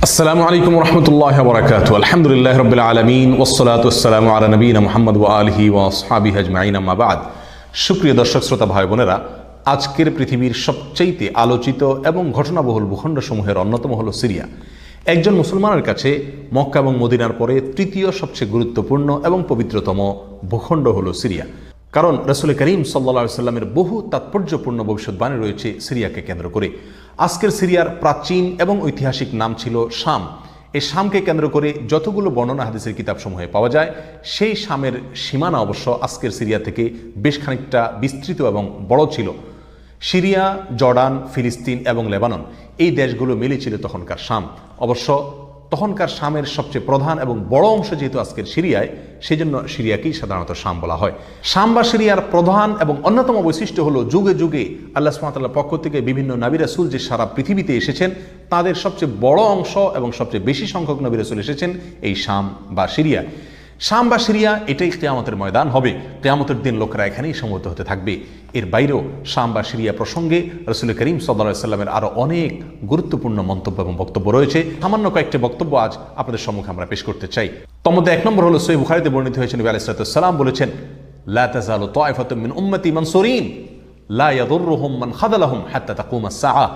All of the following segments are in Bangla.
আসসালামু আলাইকুম রহমতুল্লাহ বরকাত আলহামদুলিল্লাহ রবিল আলমিন ওসলাত ওসালাম আলা নবীনা মুহাম্মদ ওয়া আলিহি ওয়া আসহাবিহি আজমাইন আম্মা বাদ। সুপ্রিয় দর্শক শ্রোতা ভাই বোনেরা, আজকের পৃথিবীর সবচেয়ে আলোচিত এবং ঘটনাবহুল ভূখণ্ডসমূহের অন্যতম হলো সিরিয়া। একজন মুসলমানের কাছে মক্কা এবং মদিনার পরে তৃতীয় সবচেয়ে গুরুত্বপূর্ণ এবং পবিত্রতম ভূখণ্ড হলো সিরিয়া। কারণ রাসূল করিম সাল্লাল্লাহু আলাইহি ওয়াসাল্লামের বহু তাৎপর্যপূর্ণ ভবিষ্যৎবাণী রয়েছে সিরিয়াকে কেন্দ্র করে। আজকের সিরিয়ার প্রাচীন এবং ঐতিহাসিক নাম ছিল শাম। এই শামকে কেন্দ্র করে যতগুলো বর্ণনা হাদিসের কিতাবসমূহে পাওয়া যায়, সেই শামের সীমানা অবশ্য আজকের সিরিয়া থেকে বেশ খানিকটা বিস্তৃত এবং বড় ছিল। সিরিয়া, জর্ডান, ফিলিস্তিন এবং লেবানন এই দেশগুলো মিলে ছিল তখনকার শাম। অবশ্য তখনকার শামের সবচেয়ে প্রধান এবং বড় অংশ যেহেতু আজকের সিরিয়ায়, সেই জন্য সিরিয়াকেই সাধারণত শাম বলা হয়। শাম বা সিরিয়ার প্রধান এবং অন্যতম বৈশিষ্ট্য হলো যুগে যুগে আল্লাহ সুবহানাহু ওয়া তাআলার পক্ষ থেকে বিভিন্ন নবী রাসূল যে সারা পৃথিবীতে এসেছেন, তাদের সবচেয়ে বড় অংশ এবং সবচেয়ে বেশি সংখ্যক নবী রাসূল এসেছেন এই শাম বা সিরিয়া। শাম বা সিরিয়া এটাই কিয়ামতের ময়দান হবে। কিয়ামতের দিন লোকেরা এখানেই সমবেত হতে থাকবে। এর বাইরেও শাম বা সিরিয়া প্রসঙ্গে রাসূল করিম সাল্লাল্লাহু আলাইহি ওয়াসাল্লামের আরও অনেক গুরুত্বপূর্ণ মন্তব্য এবং বক্তব্য রয়েছে। সামান্য কয়েকটি বক্তব্য আজ আপনাদের সম্মুখে আমরা পেশ করতে চাই। তার মধ্যে এক নম্বর হলো সহিহ বুখারীতে বর্ণিত হয়েছে, নবী আলাইহিস সালাতু ওয়াস সালাম বলেছেন, লা তাযালু তায়ফাতুম মিন উম্মতি মানসুরিন লা ইয়াদুররুহুম মান খাযালাহুম হাত্তা তাকুমাস সাআহ।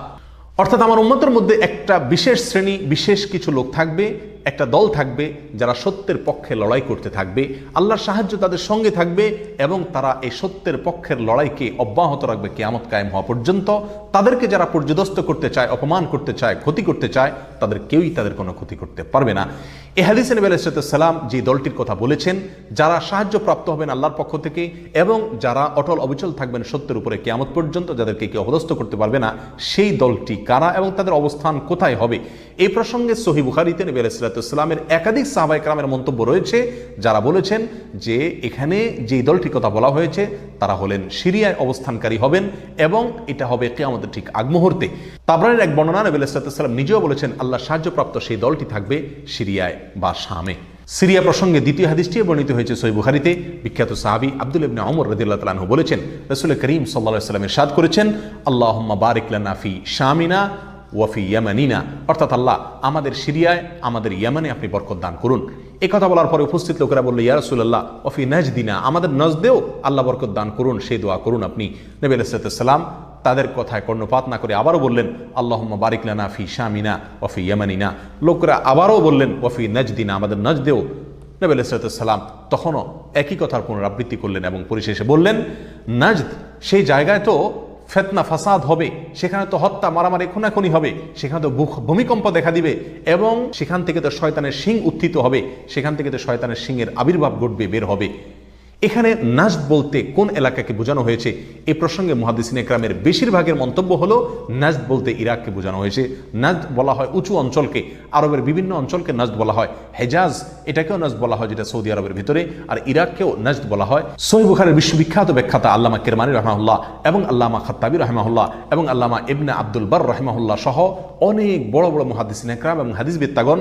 অর্থাৎ আমার উম্মতের মধ্যে একটা বিশেষ শ্রেণী, বিশেষ কিছু লোক থাকবে, একটা দল থাকবে যারা সত্যের পক্ষে লড়াই করতে থাকবে, আল্লাহর সাহায্য তাদের সঙ্গে থাকবে এবং তারা এই সত্যের পক্ষের লড়াইকে অব্যাহত রাখবে কিয়ামত কায়েম হওয়া পর্যন্ত। তাদেরকে যারা পর্যদস্ত করতে চায়, অপমান করতে চায়, ক্ষতি করতে চায়, তাদের কেউই তাদের কোনো ক্ষতি করতে পারবে না। এই হাদিসে নবী আলাইহিস সালাম যে দলটির কথা বলেছেন, যারা সাহায্য প্রাপ্ত হবেন আল্লাহর পক্ষ থেকে এবং যারা অটল অবিচল থাকবেন সত্যের উপরে কিয়ামত পর্যন্ত, যাদেরকে কেউ অপদস্থ করতে পারবে না, সেই দলটি কারা এবং তাদের অবস্থান কোথায় হবে, এই প্রসঙ্গে সহিহ বুখারীতে নবী আলাইহিস সালামের একাধিক সাহাবায়ে কেরামের মন্তব্য রয়েছে, যারা বলেছেন যে এখানে যে দলটির কথা বলা হয়েছে তারা হলেন সিরিয়ায় অবস্থানকারী হবেন এবং এটা হবে কিয়ামতের ঠিক আগ মুহূর্তে। তাবরানীর এক বর্ণনা, নবী আলাইহিস সালাম নিজেও বলেছেন আল্লাহ সাহায্যপ্রাপ্ত সেই দলটি থাকবে সিরিয়ায় বা শামে। সিরিয়া প্রসঙ্গে দ্বিতীয় হাদিসটি বর্ণিত হয়েছে সহিহ বুখারীতে। বিখ্যাত সাহাবী আব্দুল্লাহ ইবনে ওমর রাদিয়াল্লাহু তাআলা আনহু বলেছেন, রাসূল করিম সাল্লাল্লাহু আলাইহি ওয়াসাল্লাম ইরশাদ করেছেন, আল্লাহুম্মা বারিক লানা ফি শামিনা ওয়াফি ইয়ামানিনা, অর্থাৎ আল্লাহ আমাদের সিরিয়ায়, আমাদের ইয়ামানে আপনি বরকত দান করুন। এই কথা বলার পরে উপস্থিত লোকেরা বলল, ইয়া রাসূলুল্লাহ ওয়াফি নাজদিনা, আমাদের নজদেও আল্লাহ বরকত দান করুন, সেই দোয়া করুন আপনি। নবী আলাইহিস সালাম তাদের কথায় কর্ণপাত না করে আবারও বললেন, আল্লাহুম্মা বারিক লানা ফি শামিনা ওয়াফি ইয়ামানিনা। লোকেরা আবারও বললেন, ওয়াফি নাজদিনা, আমাদের নজদেও। নবী আলাইহিস সালাম তখনও একই কথার পুনরাবৃত্তি করলেন এবং পরিশেষে বললেন, নাজদ সেই জায়গায় তো ফিতনা ফাসাদ হবে, সেখানে তো হত্যা, মারামারি, খুনাখুনি হবে, সেখানে তো ভূমিকম্প দেখা দিবে এবং সেখান থেকে তো শয়তানের শিং উত্থিত হবে, সেখান থেকে তো শয়তানের শিংয়ের আবির্ভাব ঘটবে, বের হবে। এখানে নাজদ বলতে কোন এলাকাকে বোঝানো হয়েছে, এই প্রসঙ্গে মুহাদ্দিসিনে কেরামের বেশিরভাগের মন্তব্য হলো নাজদ বলতে ইরাককে বোঝানো হয়েছে। নাজদ বলা হয় উঁচু অঞ্চলকে, আরবের বিভিন্ন অঞ্চলকে নাজদ বলা হয়। হেজাজ এটাকেও নাজদ বলা হয়, যেটা সৌদি আরবের ভিতরে, আর ইরাককেও নাজদ বলা হয়। সহিহ বুখারীর বিশ্ববিখ্যাত ব্যাখ্যাতা আল্লামা কিরমানী রাহিমাহুল্লাহ এবং আল্লামা খাত্তাবী রাহিমাহুল্লাহ এবং আল্লামা ইবনে আব্দুল বার রাহিমাহুল্লাহ সহ অনেক বড় বড় মুহাদ্দিসিনে কেরাম এবং হাদিসবিদগণ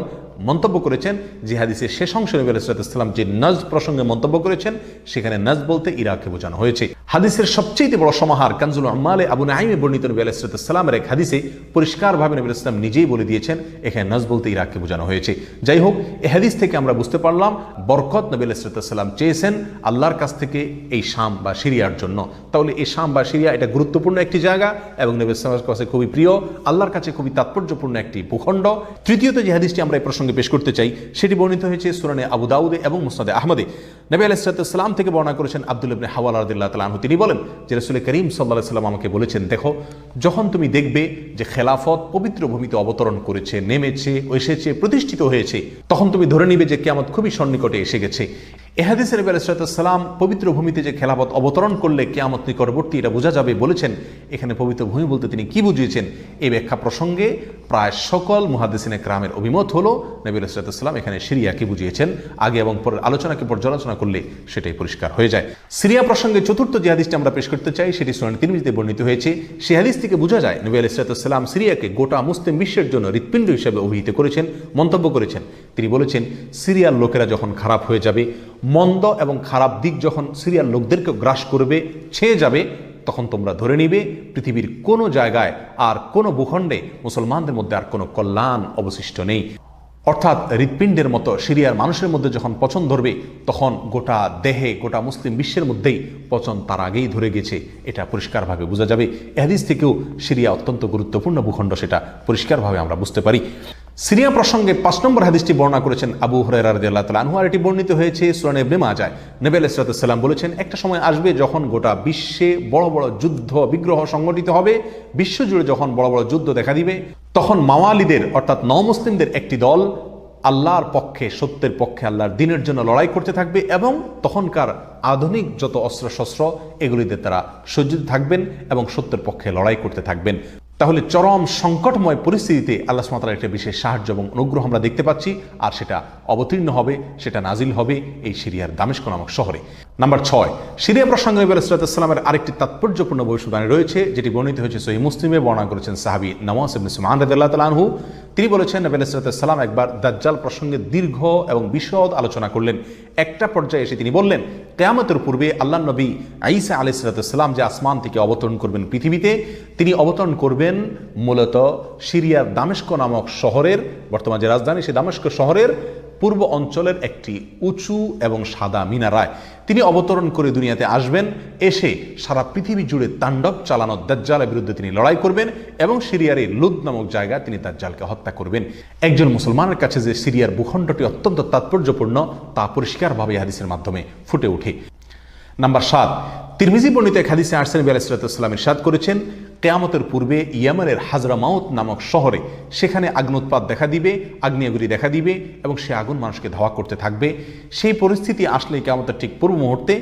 মন্তব্য করেছেন যে হাদিসের শেষ অংশে নবী আলাইহিস সালাম যে নাজদ প্রসঙ্গে মন্তব্য করেছেন, সেখানে নাজদ বলতে ইরাককে বোঝানো হয়েছে। হাদিসের সবচেয়ে বড় সমাহার কানজুল উম্মালে আবু নাঈমে বর্ণিত নবী আলাইহিস সালামের এক হাদিসে পরিষ্কারভাবে নবী আলাইহিস সালাম নিজেই বলে দিয়েছেন এখানে নাজদ বলতে ইরাককে বোঝানো হয়েছে। যাই হোক, এই হাদিস থেকে আমরা বুঝতে পারলাম বরকত নবী আলাইহিস সালাম চেয়েছেন আল্লাহর কাছ থেকে এই শাম বা সিরিয়ার জন্য। তাহলে এই শাম বা সিরিয়া এটা গুরুত্বপূর্ণ একটি জায়গা এবং নবী আলাইহিস সালামের কাছে খুবই প্রিয়, আল্লাহর কাছে খুবই তাৎপর্যপূর্ণ একটি ভূখণ্ড। তৃতীয়ত যে হাদিসটি আমরা এই প্রসঙ্গে পেশ করতে চাই, সেটি বর্ণিত হয়েছে সুনানে আবু দাউদে এবং মুসনাদে আহমদে। নবী আলাইহিস সালাম থেকে বর্ণনা করেছেন আব্দুল্লাহ ইবনে হাওয়ালা রাদিয়াল্লাহু তাআলা আনহু, তিনি বলেন যে রাসূল করিম সাল্লাল্লাহু আলাইহি ওয়াসাল্লাম আমাকে বলেছেন, দেখো যখন তুমি দেখবে যে খেলাফত পবিত্র ভূমিতে অবতরণ করেছে, নেমেছে, এসেছে, প্রতিষ্ঠিত হয়েছে, তখন তুমি ধরে নিবে যে কিয়ামত খুবই সন্নিকটে এসে গেছে। এ হাদিসে নবী আলাইহিস সালাম পবিত্র ভূমিতে যে খেলাফত অবতরণ করলে কিয়ামত নিকটবর্তী এটা বোঝা যাবে বলেছেন। এখানে পবিত্র ভূমি বলতে তিনি কি বুঝিয়েছেন, এই ব্যাখ্যা প্রসঙ্গে প্রায় সকল মুহাদ্দিসিনে কেরামের অভিমত হলো নবী আলাইহিস সালাম এখানে সিরিয়াকে বুঝিয়েছেন। আগে এবং পরের আলোচনাকে পর্যালোচনা করলে সেটাই পরিষ্কার হয়ে যায়। সিরিয়া প্রসঙ্গে চতুর্থ যে হাদিসটি আমরা পেশ করতে চাই, সেটি সুনান তিরমিজিতে বর্ণিত হয়েছে। সেই হাদিস থেকে বোঝা যায় নবী আলাইহিস সালাম সিরিয়াকে গোটা মুসলিম বিশ্বের জন্য হৃৎপিণ্ড হিসেবে অভিহিত করেছেন, মন্তব্য করেছেন। তিনি বলেছেন, সিরিয়ার লোকেরা যখন খারাপ হয়ে যাবে, মন্দ এবং খারাপ দিক যখন সিরিয়ার লোকদেরকে গ্রাস করবে, ছেয়ে যাবে, তখন তোমরা ধরে নিবে পৃথিবীর কোনো জায়গায় আর কোনো ভূখণ্ডে মুসলমানদের মধ্যে আর কোনো কল্যাণ অবশিষ্ট নেই। অর্থাৎ হৃৎপিণ্ডের মতো সিরিয়ার মানুষের মধ্যে যখন পচন ধরবে তখন গোটা দেহে, গোটা মুসলিম বিশ্বের মধ্যেই পচন তার আগেই ধরে গেছে, এটা পরিষ্কারভাবে বোঝা যাবে। এ হাদিস থেকেও সিরিয়া অত্যন্ত গুরুত্বপূর্ণ ভূখণ্ড, সেটা পরিষ্কারভাবে আমরা বুঝতে পারি। সিরিয়া প্রসঙ্গে 5 নম্বর হাদিসটি বর্ণনা করেছেন আবু হুরায়রা রাদিয়াল্লাহু তাআলা আনহু, আর এটি বর্ণিত হয়েছে সুনান ইবনে মাজাহ। নবী আলাইহিস সালাম বলেছেন, একটা সময় আসবে যখন গোটা বিশ্বে বড় বড় যুদ্ধ বিগ্রহ সংগঠিত হবে, বিশ্বজুড়ে যখন বড় বড় যুদ্ধ দেখা দিবে, তখন মাওয়ালিদের অর্থাৎ নওমুসলিমদের একটি দল আল্লাহর পক্ষে, সত্যের পক্ষে, আল্লাহর দ্বীনের জন্য লড়াই করতে থাকবে এবং তখনকার আধুনিক যত অস্ত্রশস্ত্র এগুলিতে তারা সজ্জিত থাকবেন এবং সত্যের পক্ষে লড়াই করতে থাকবেন। তাহলে চরম সংকটময় পরিস্থিতিতে আল্লাহ সুবহানাহু ওয়া তাআলার একটা বিশেষ সাহায্য এবং অনুগ্রহ আমরা দেখতে পাচ্ছি, আর সেটা অবতীর্ণ হবে, সেটা নাজিল হবে এই সিরিয়ার দামেস্ক নামক শহরে। নাম্বার 6, সিরিয়া প্রসঙ্গে নবী আলাইহিস সালামের আরেকটি তাৎপর্যপূর্ণ ভবিষ্যদ্বাণী রয়েছে, যেটি বর্ণিত হয়েছে সহিহ মুসলিমে। বর্ণনা করেছেন সাহাবী নওয়াস ইবনে সুমআন রাদিয়াল্লাহু তাআলা আনহু। তিনি বলেছেন, নবী আলাইহিস সালাম একবার দাজ্জাল প্রসঙ্গে দীর্ঘ এবং বিশদ আলোচনা করলেন। একটা পর্যায়ে এসে তিনি বললেন, কিয়ামতের পূর্বে আল্লাহর নবী ঈসা আলাইহিস সালাম যে আসমান থেকে অবতরণ করবেন পৃথিবীতে, তিনি অবতরণ করবেন মূলত সিরিয়ার দামেস্ক নামক শহরের, বর্তমান যে রাজধানী সেই দামেস্ক শহরের পূর্ব অঞ্চলের একটি উঁচু এবং সাদা মিনারায় তিনি অবতরণ করে দুনিয়াতে আসবেন। এসে সারা পৃথিবী জুড়ে তাণ্ডব চালানো দাজ্জালের বিরুদ্ধে তিনি লড়াই করবেন এবং সিরিয়ার এই লুদ নামক জায়গায় তিনি দাজ্জালকে হত্যা করবেন। একজন মুসলমানের কাছে যে সিরিয়ার ভূখণ্ডটি অত্যন্ত তাৎপর্যপূর্ণ তা পরিষ্কারভাবে হাদিসের মাধ্যমে ফুটে ওঠে। নাম্বার 7, তিরমিজি বর্ণিত এক হাদিসে আসছেন, নবী আলাইহিস সালাম ইরশাদ করেছেন, কিয়ামতের পূর্বে ইয়েমেনের হাজরামাউত নামক শহরে সেখানে আগ্নোৎপাত দেখা দিবে, আগ্নেয়গিরি দেখা দিবে এবং সে আগুন মানুষকে ধাওয়া করতে থাকবে। সেই পরিস্থিতি আসলে কিয়ামতের ঠিক পূর্ব মুহূর্তে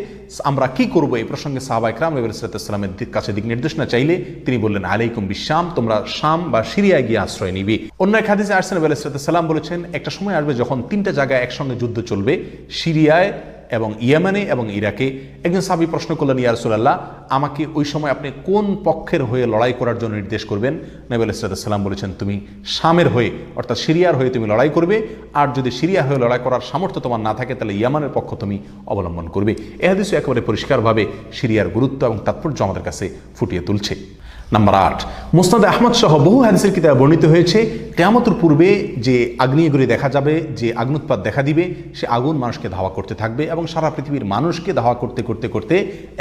আমরা কি করব, এই প্রসঙ্গে সাহাবা ইকরাম নবী আলাইহিস সালামের কাছে দিক নির্দেশনা চাইলে তিনি বললেন, আলাইকুম বিশাম, তোমরা শাম বা সিরিয়ায় গিয়ে আশ্রয় নিবে। অন্য এক হাদিসে আসছেন, নবী আলাইহিস সালাম বলেছেন, একটা সময় আসবে যখন 3টা জায়গায় একসঙ্গে যুদ্ধ চলবে, সিরিয়ায় এবং ইয়েমেনে এবং ইরাকে। একজন সাহাবী প্রশ্ন করলেন, ইয়া রাসূলুল্লাহ, আমাকে ওই সময় আপনি কোন পক্ষের হয়ে লড়াই করার জন্য নির্দেশ করবেন? নবী আলাইহিস সালাম বলেছেন, তুমি শামের হয়ে অর্থাৎ সিরিয়ার হয়ে তুমি লড়াই করবে, আর যদি সিরিয়া হয়ে লড়াই করার সামর্থ্য তোমার না থাকে তাহলে ইয়েমেনের পক্ষ তুমি অবলম্বন করবে। এই হাদিস একেবারে পরিষ্কারভাবে সিরিয়ার গুরুত্ব এবং তাৎপর্য আমাদের কাছে ফুটিয়ে তুলছে। নাম্বার 8, মুসনাদ আহমদ সহ বহু হাদিসের কিতাবে বর্ণিত হয়েছে, কিয়ামতের পূর্বে যে আগ্নেয়গিরি দেখা যাবে, যে আগ্নোৎপাত দেখা দিবে, সে আগুন মানুষকে ধাওয়া করতে থাকবে এবং সারা পৃথিবীর মানুষকে ধাওয়া করতে করতে করতে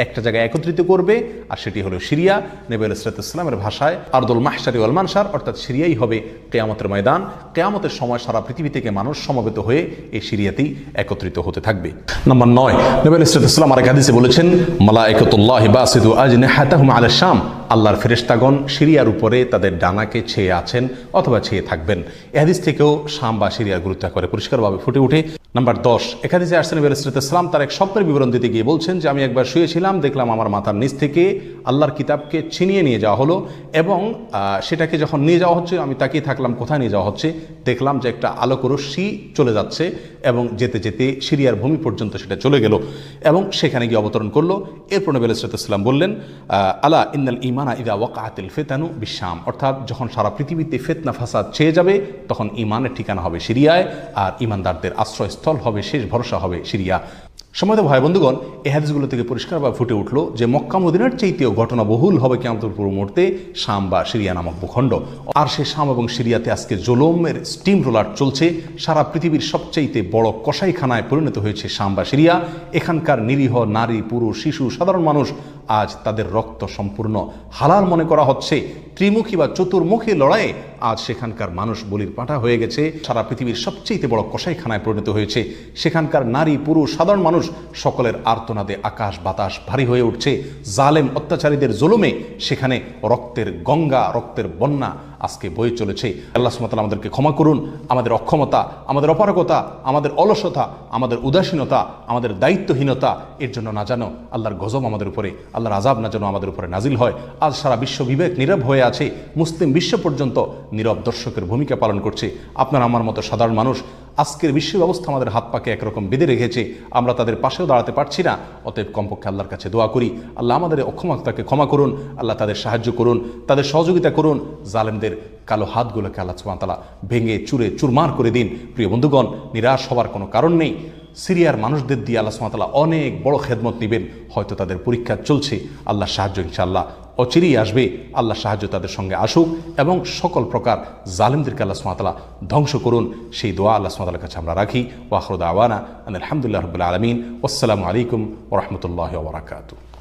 একটা জায়গায় একত্রিত করবে, আর সেটি হলো সিরিয়া। নবী আলাইহিস সালামের ভাষায় আরদুল মাহশারি ওয়াল মানশার, অর্থাৎ সিরিয়াই হবে কিয়ামতের ময়দান। কিয়ামতের সময় সারা পৃথিবী থেকে মানুষ সমবেত হয়ে এই সিরিয়াতেই একত্রিত হতে থাকবে। নাম্বার 9, নবী আলাইহিস সালাম আরেক হাদিসে বলেছেন, মালায়েকাতুল্লাহি বাসিতু আজনিহাতাহুম আলা শাম, আল্লাহর ফেরেশতাগণ সিরিয়ার উপরে তাদের ডানাকে ছেয়ে আছেন অথবা ছেয়ে থাকবেন। এই হাদিস থেকেও শাম বা সিরিয়ার গুরুত্ব একেবারে পরিষ্কারভাবে ফুটে ওঠে। নাম্বার 10, এক হাদিসে আসছেন, নবী আলাইহিস সালাম তার এক স্বপ্নের বিবরণ দিতে গিয়ে বলছেন যে, আমি একবার শুয়েছিলাম, দেখলাম আমার মাথার নিচ থেকে আল্লাহর কিতাবকে ছিনিয়ে নিয়ে যাওয়া হলো এবং সেটাকে যখন নিয়ে যাওয়া হচ্ছে আমি তাকিয়ে থাকলাম কোথায় নিয়ে যাওয়া হচ্ছে। দেখলাম যে একটা আলোক রশ্মি চলে যাচ্ছে এবং যেতে যেতে সিরিয়ার ভূমি পর্যন্ত সেটা চলে গেল এবং সেখানে গিয়ে অবতরণ করলো। এরপর নবী আলাইহিস সালাম বললেন, আলা ইন্নাল ঈমানা ইযা ওয়াকাআতিল ফিতানু বিশাম, অর্থাৎ যখন সারা পৃথিবীতে ফিতনা ফাসাদ ছেয়ে যাবে তখন ঈমানের ঠিকানা হবে সিরিয়ায়, আর ঈমানদারদের আশ্রয়স্থল হবে, শেষ ভরসা হবে সিরিয়া। সম্মানিত ভাই বন্ধুগণ, এই হাদিসগুলো থেকে পরিষ্কারভাবে ফুটে উঠলো যে মক্কা মদিনার চাইতেও ঘটনা বহুল হবে কিয়ামতের পূর্ব মুহূর্তে শাম বা সিরিয়া নামক ভূখণ্ড। আর সেই শাম এবং সিরিয়াতে আজকে জুলুমের স্টিম রোলার চলছে। সারা পৃথিবীর সবচাইতে বড় কসাইখানায় পরিণত হয়েছে শাম বা সিরিয়া। এখানকার নিরীহ নারী, পুরুষ, শিশু, সাধারণ মানুষ আজ তাদের রক্ত সম্পূর্ণ হালাল মনে করা হচ্ছে। ত্রিমুখী বা চতুর্মুখী লড়াইয়ে আজ সেখানকার মানুষ বলির পাঁঠা হয়ে গেছে। সারা পৃথিবীর সবচেয়ে বড় কসাইখানায় পরিণত হয়েছে। সেখানকার নারী, পুরুষ, সাধারণ মানুষ সকলের আর্তনাদে আকাশ বাতাস ভারী হয়ে উঠছে। জালেম অত্যাচারীদের জুলুমে সেখানে রক্তের গঙ্গা, রক্তের বন্যা আজকে বয়ে চলেছে। আল্লাহ সুবহানাহু ওয়া তাআলা আমাদেরকে ক্ষমা করুন। আমাদের অক্ষমতা, আমাদের অপারগতা, আমাদের অলসতা, আমাদের উদাসীনতা, আমাদের দায়িত্বহীনতা এর জন্য না যেন আল্লাহর গজব আমাদের উপরে, আল্লাহর আযাব না যেন আমাদের উপরে নাজিল হয়। আজ সারা বিশ্ব বিবেক নীরব হয়ে আছে। মুসলিম বিশ্ব পর্যন্ত নীরব দর্শকের ভূমিকা পালন করছে। আপনার আমার মতো সাধারণ মানুষ আজকের বিশ্ব ব্যবস্থা আমাদের হাত পাকে একরকম বেঁধে রেখেছে, আমরা তাদের পাশেও দাঁড়াতে পারছি না। অতএব কমপক্ষে আল্লাহর কাছে দোয়া করি, আল্লাহ আমাদের অক্ষমতাকে ক্ষমা করুন, আল্লাহ তাদের সাহায্য করুন, তাদের সহযোগিতা করুন, জালেমদের কালো হাতগুলোকে আল্লাহ সুবহানাহু ওয়া তাআলা ভেঙে চুরে চুরমার করে দিন। প্রিয় বন্ধুগণ, নিরাশ হওয়ার কোনো কারণ নেই। সিরিয়ার মানুষদের দিয়ে আল্লাহ সুবহানাহু ওয়া তাআলা অনেক বড় খেদমত নেবেন। হয়তো তাদের পরীক্ষা চলছে, আল্লাহর সাহায্য ইনশাআল্লাহ অচিরেই আসবে। আল্লাহ সাহায্য তাদের সঙ্গে আসুক এবং সকল প্রকার জালেমদেরকে আল্লাহ সুবহানাহু ওয়া তাআলা ধ্বংস করুন, সেই দোয়া আল্লাহ সুবহানাহু ওয়া তাআলার কাছে আমরা রাখি। ওয়া আখিরু দাওয়ানা আলহামদুলিল্লাহি রাব্বিল আলামিন। আসসালামু আলাইকুম ওয়া রাহমাতুল্লাহি ওয়া বারাকাতুহু।